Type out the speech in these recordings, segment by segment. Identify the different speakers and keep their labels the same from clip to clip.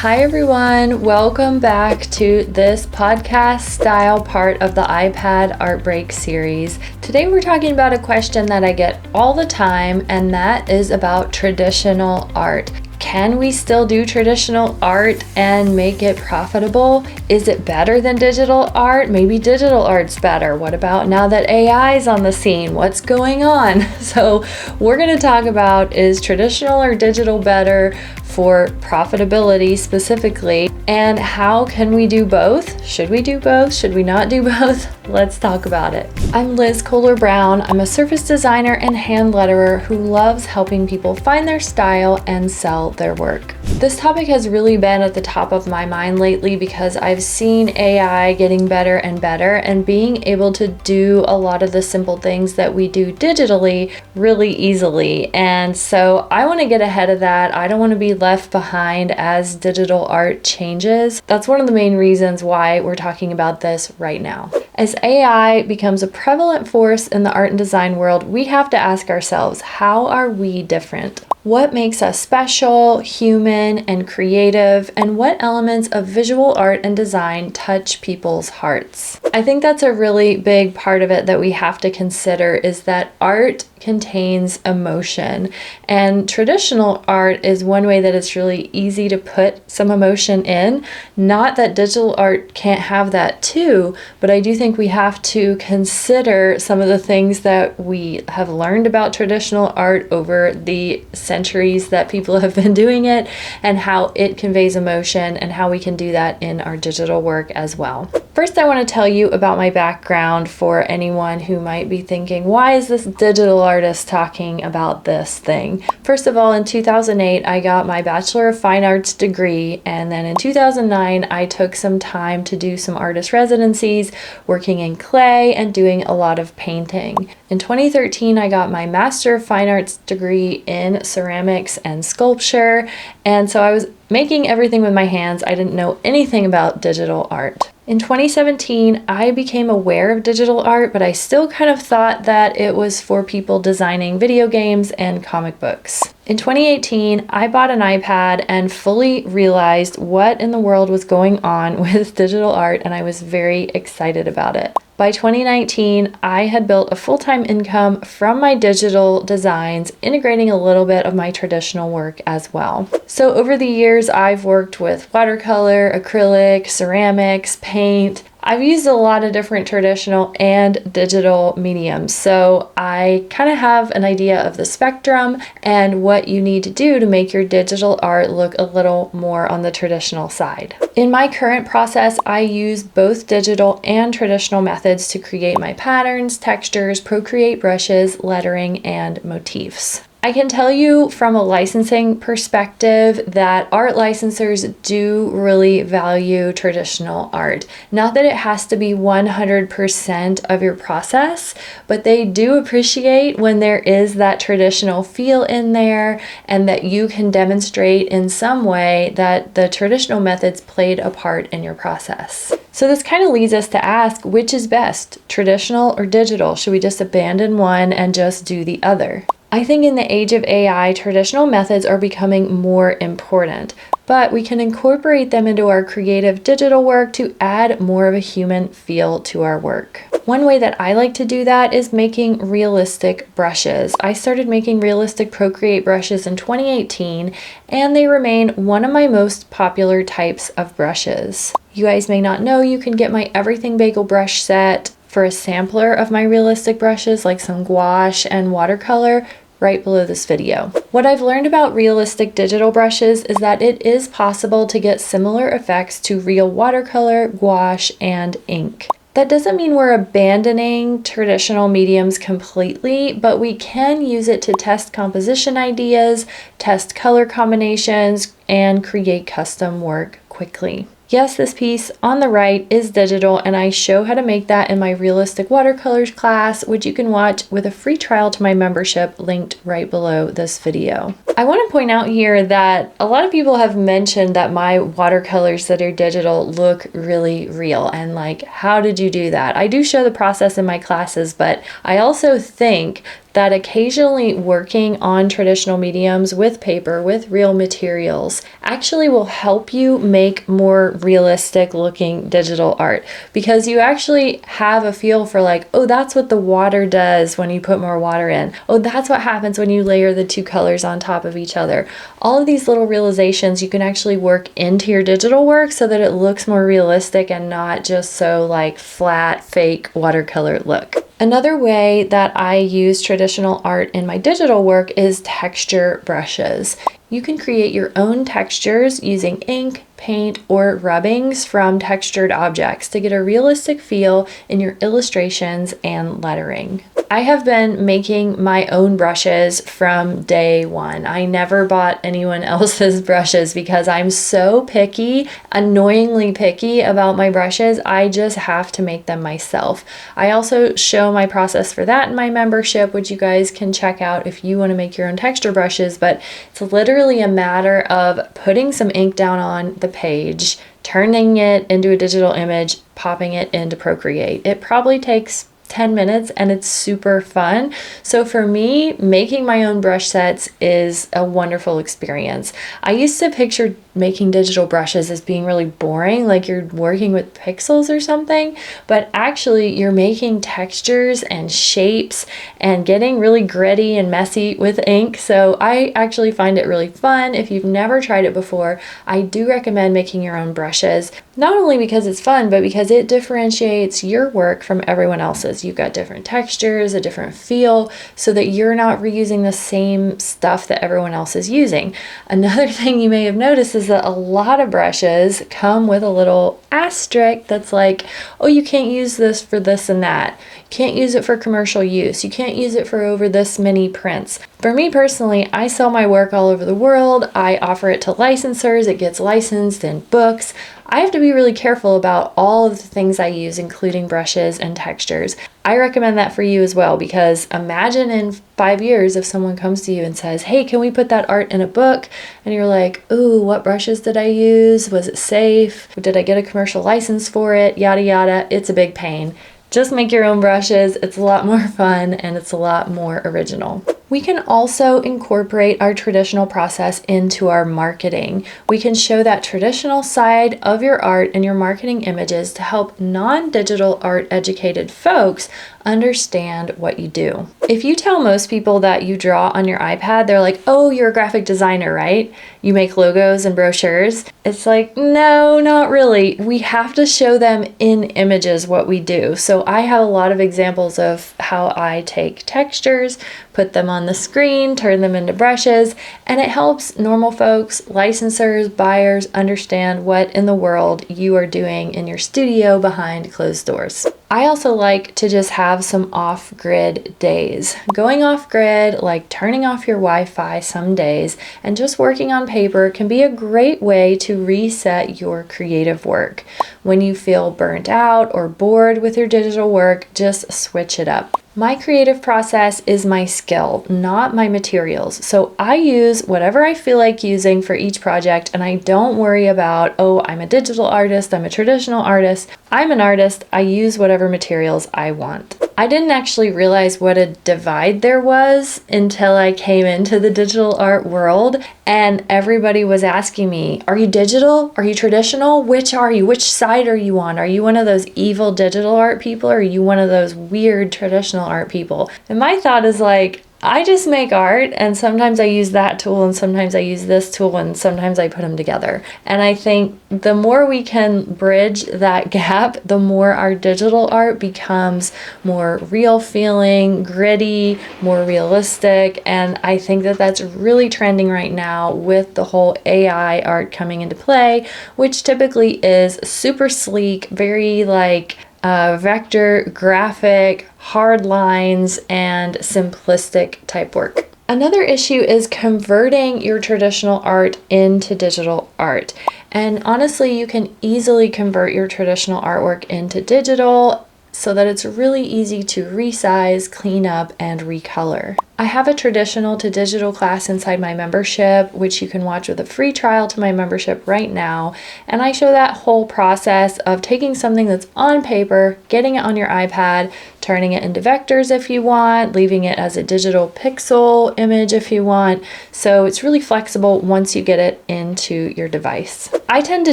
Speaker 1: Hi everyone, welcome back to this podcast style part of the iPad Art Break series. Today we're talking about a question that I get all the time, and that is about traditional art. Can we still do traditional art and make it profitable? Is it better than digital art? Maybe digital art's better. What about now that AI is on the scene? What's going on? So we're going to talk about, is traditional or digital better for profitability specifically, and how can we do both? Should we do both? Should we not do both? Let's talk about it. I'm Liz Kohler Brown. I'm a surface designer and hand letterer who loves helping people find their style and sell their work. This topic has really been at the top of my mind lately because I've seen AI getting better and better and being able to do a lot of the simple things that we do digitally really easily. And so I want to get ahead of that. I don't want to be left behind as digital art changes. That's one of the main reasons why we're talking about this right now. As AI becomes a prevalent force in the art and design world, we have to ask ourselves, how are we different? What makes us special, human, and creative, and what elements of visual art and design touch people's hearts? I think that's a really big part of it that we have to consider, is that art contains emotion, and traditional art is one way that it's really easy to put some emotion in. Not that digital art can't have that too, but I do think we have to consider some of the things that we have learned about traditional art over the centuries that people have been doing it, and how it conveys emotion and how we can do that in our digital work as well. First, I want to tell you about my background for anyone who might be thinking, why is this digital artist talking about this thing? First of all, in 2008, I got my Bachelor of Fine Arts degree, and then in 2009, I took some time to do some artist residencies, working in clay and doing a lot of painting. In 2013, I got my Master of Fine Arts degree in ceramics and sculpture, and so I was making everything with my hands. I didn't know anything about digital art. In 2017, I became aware of digital art, but I still kind of thought that it was for people designing video games and comic books. In 2018, I bought an iPad and fully realized what in the world was going on with digital art, and I was very excited about it. By 2019, I had built a full-time income from my digital designs, integrating a little bit of my traditional work as well. So over the years, I've worked with watercolor, acrylic, ceramics, paint. I've used a lot of different traditional and digital mediums, so I kind of have an idea of the spectrum and what you need to do to make your digital art look a little more on the traditional side. In my current process, I use both digital and traditional methods to create my patterns, textures, Procreate brushes, lettering, and motifs. I can tell you from a licensing perspective that art licensors do really value traditional art. Not that it has to be 100% of your process, but they do appreciate when there is that traditional feel in there, and that you can demonstrate in some way that the traditional methods played a part in your process. So this kind of leads us to ask, which is best, traditional or digital? Should we just abandon one and just do the other? I think in the age of AI, traditional methods are becoming more important, but we can incorporate them into our creative digital work to add more of a human feel to our work. One way that I like to do that is making realistic brushes. I started making realistic Procreate brushes in 2018, and they remain one of my most popular types of brushes. You guys may not know, you can get my Everything Bagel brush set for a sampler of my realistic brushes, like some gouache and watercolor, right below this video. What I've learned about realistic digital brushes is that it is possible to get similar effects to real watercolor, gouache, and ink. That doesn't mean we're abandoning traditional mediums completely, but we can use it to test composition ideas, test color combinations, and create custom work quickly. Yes, this piece on the right is digital, and I show how to make that in my realistic watercolors class, which you can watch with a free trial to my membership linked right below this video. I want to point out here that a lot of people have mentioned that my watercolors that are digital look really real, and like, how did you do that? I do show the process in my classes, but I also think that occasionally working on traditional mediums with paper, with real materials, actually will help you make more realistic looking digital art, because you actually have a feel for like, oh, that's what the water does when you put more water in. Oh, that's what happens when you layer the two colors on top of each other. All of these little realizations you can actually work into your digital work so that it looks more realistic and not just so like flat, fake watercolor look. Another way that I use traditional art in my digital work is texture brushes. You can create your own textures using ink, paint, or rubbings from textured objects to get a realistic feel in your illustrations and lettering. I have been making my own brushes from day one. I never bought anyone else's brushes because I'm so picky, annoyingly picky about my brushes. I just have to make them myself. I also show my process for that in my membership, which you guys can check out if you want to make your own texture brushes, but it's literally a matter of putting some ink down on the page, turning it into a digital image, popping it into Procreate. It probably takes 10 minutes and it's super fun. So for me, making my own brush sets is a wonderful experience. I used to picture making digital brushes as being really boring, like you're working with pixels or something, but actually you're making textures and shapes and getting really gritty and messy with ink. So I actually find it really fun. If you've never tried it before, I do recommend making your own brushes, not only because it's fun, but because it differentiates your work from everyone else's. You've got different textures, a different feel, so that you're not reusing the same stuff that everyone else is using. Another thing you may have noticed is that a lot of brushes come with a little asterisk that's like, oh, you can't use this for this and that. You can't use it for commercial use. You can't use it for over this many prints. For me personally, I sell my work all over the world. I offer it to licensors. It gets licensed in books. I have to be really careful about all of the things I use, including brushes and textures. I recommend that for you as well, because imagine in 5 years if someone comes to you and says, hey, can we put that art in a book? And you're like, ooh, what brushes did I use? Was it safe? Did I get a commercial license for it? Yada, yada. It's a big pain. Just make your own brushes. It's a lot more fun and it's a lot more original. We can also incorporate our traditional process into our marketing. We can show that traditional side of your art in your marketing images to help non-digital art educated folks understand what you do. If you tell most people that you draw on your iPad, they're like, oh, you're a graphic designer, right? You make logos and brochures. It's like, no, not really. We have to show them in images what we do. So I have a lot of examples of how I take textures, put them on the screen, turn them into brushes, and it helps normal folks, licensors, buyers understand what in the world you are doing in your studio behind closed doors. I also like to just have some off-grid days. Going off-grid, like turning off your Wi-Fi some days and just working on paper, can be a great way to reset your creative work. When you feel burnt out or bored with your digital work, just switch it up. My creative process is my skill, not my materials. So I use whatever I feel like using for each project, and I don't worry about, oh, I'm a digital artist, I'm a traditional artist. I'm an artist, I use whatever materials I want. I didn't actually realize what a divide there was until I came into the digital art world, and everybody was asking me, are you digital? Are you traditional? Which are you? Which side are you on? Are you one of those evil digital art people, or are you one of those weird traditional art people? And my thought is like, I just make art, and sometimes I use that tool and sometimes I use this tool and sometimes I put them together. And I think the more we can bridge that gap, the more our digital art becomes more real feeling, gritty, more realistic. And I think that that's really trending right now with the whole AI art coming into play, which typically is super sleek, very like vector, graphic, hard lines, and simplistic type work. Another issue is converting your traditional art into digital art. And honestly, you can easily convert your traditional artwork into digital so that it's really easy to resize, clean up, and recolor. I have a traditional to digital class inside my membership, which you can watch with a free trial to my membership right now. And I show that whole process of taking something that's on paper, getting it on your iPad, turning it into vectors if you want, leaving it as a digital pixel image if you want. So it's really flexible once you get it into your device. I tend to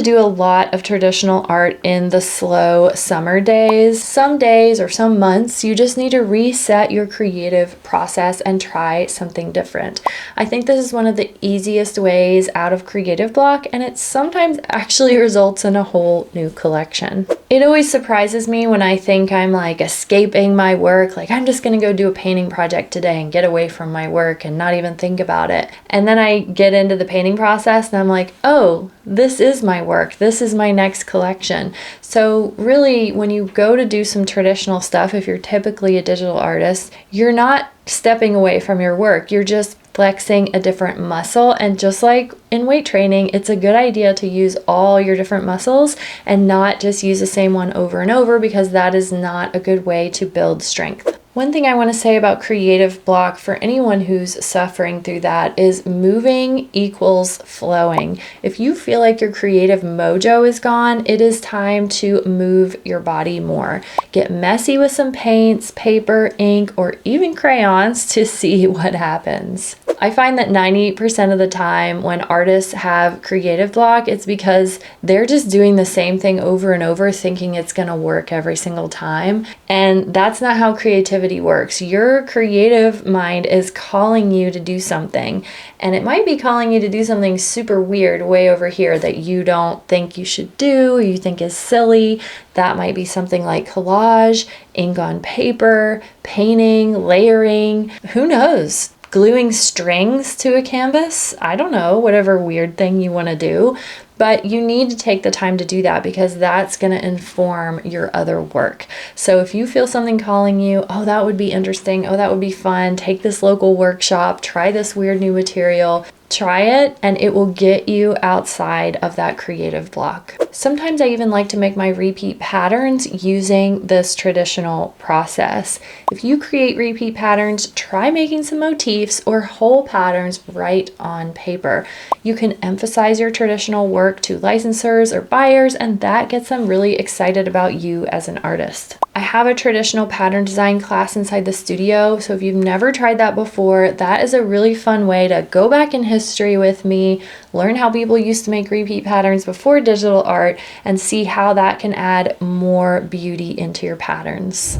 Speaker 1: do a lot of traditional art in the slow summer days. Some days or some months, you just need to reset your creative process and try something different. I think this is one of the easiest ways out of creative block, and it sometimes actually results in a whole new collection. It always surprises me when I think I'm like escaping my work, like I'm just gonna go do a painting project today and get away from my work and not even think about it. And then I get into the painting process and I'm like, oh, this is my work. This is my next collection. So really, when you go to do some traditional stuff, if you're typically a digital artist, you're not stepping away from your work. You're just flexing a different muscle. And just like in weight training, it's a good idea to use all your different muscles and not just use the same one over and over, because that is not a good way to build strength. One thing I want to say about creative block for anyone who's suffering through that is moving equals flowing. If you feel like your creative mojo is gone, it is time to move your body more. Get messy with some paints, paper, ink, or even crayons to see what happens. I find that 90% of the time when artists have creative block, it's because they're just doing the same thing over and over, thinking it's going to work every single time. And that's not how creativity works. Your creative mind is calling you to do something, and it might be calling you to do something super weird way over here that you don't think you should do, or you think is silly. That might be something like collage, ink on paper, painting, layering, who knows? Gluing strings to a canvas. I don't know, whatever weird thing you want to do. But you need to take the time to do that, because that's going to inform your other work. So if you feel something calling you, oh, that would be interesting, oh, that would be fun, take this local workshop, try this weird new material, try it, and it will get you outside of that creative block. Sometimes I even like to make my repeat patterns using this traditional process. If you create repeat patterns, try making some motifs or whole patterns right on paper. You can emphasize your traditional work to licensors or buyers, and that gets them really excited about you as an artist. I have a traditional pattern design class inside the studio, so if you've never tried that before, that is a really fun way to go back in history with me, learn how people used to make repeat patterns before digital art, and see how that can add more beauty into your patterns.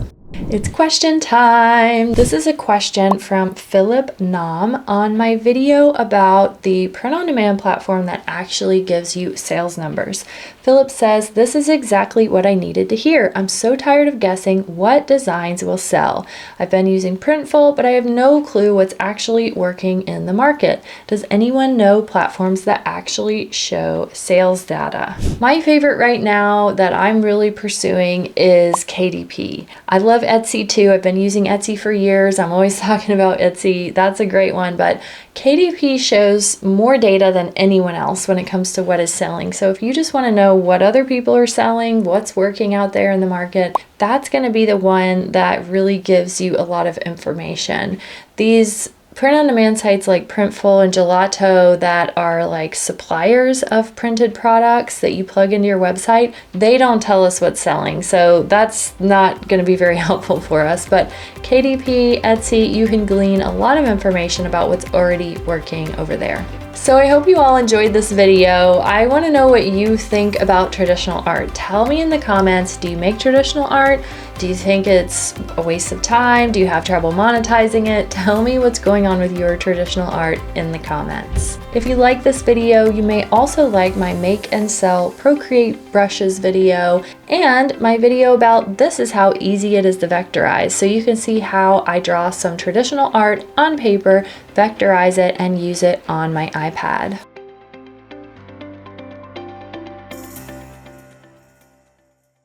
Speaker 1: It's question time. This is a question from Philip Nam on my video about the print-on-demand platform that actually gives you sales numbers. Philip says, this is exactly what I needed to hear. I'm so tired of guessing what designs will sell. I've been using Printful, but I have no clue what's actually working in the market. Does anyone know platforms that actually show sales data? My favorite right now that I'm really pursuing is KDP. I love Etsy too. I've been using Etsy for years. I'm always talking about Etsy. That's a great one, but KDP shows more data than anyone else when it comes to what is selling. So if you just want to know what other people are selling, what's working out there in the market, that's going to be the one that really gives you a lot of information. These print-on-demand sites like Printful and Gelato that are like suppliers of printed products that you plug into your website, they don't tell us what's selling. So that's not going to be very helpful for us. But KDP, Etsy, you can glean a lot of information about what's already working over there. So I hope you all enjoyed this video. I want to know what you think about traditional art. Tell me in the comments, do you make traditional art? Do you think it's a waste of time? Do you have trouble monetizing it? Tell me what's going on with your traditional art in the comments. If you like this video, you may also like my make and sell Procreate brushes video and my video about this is how easy it is to vectorize. So you can see how I draw some traditional art on paper, vectorize it, and use it on my iPad.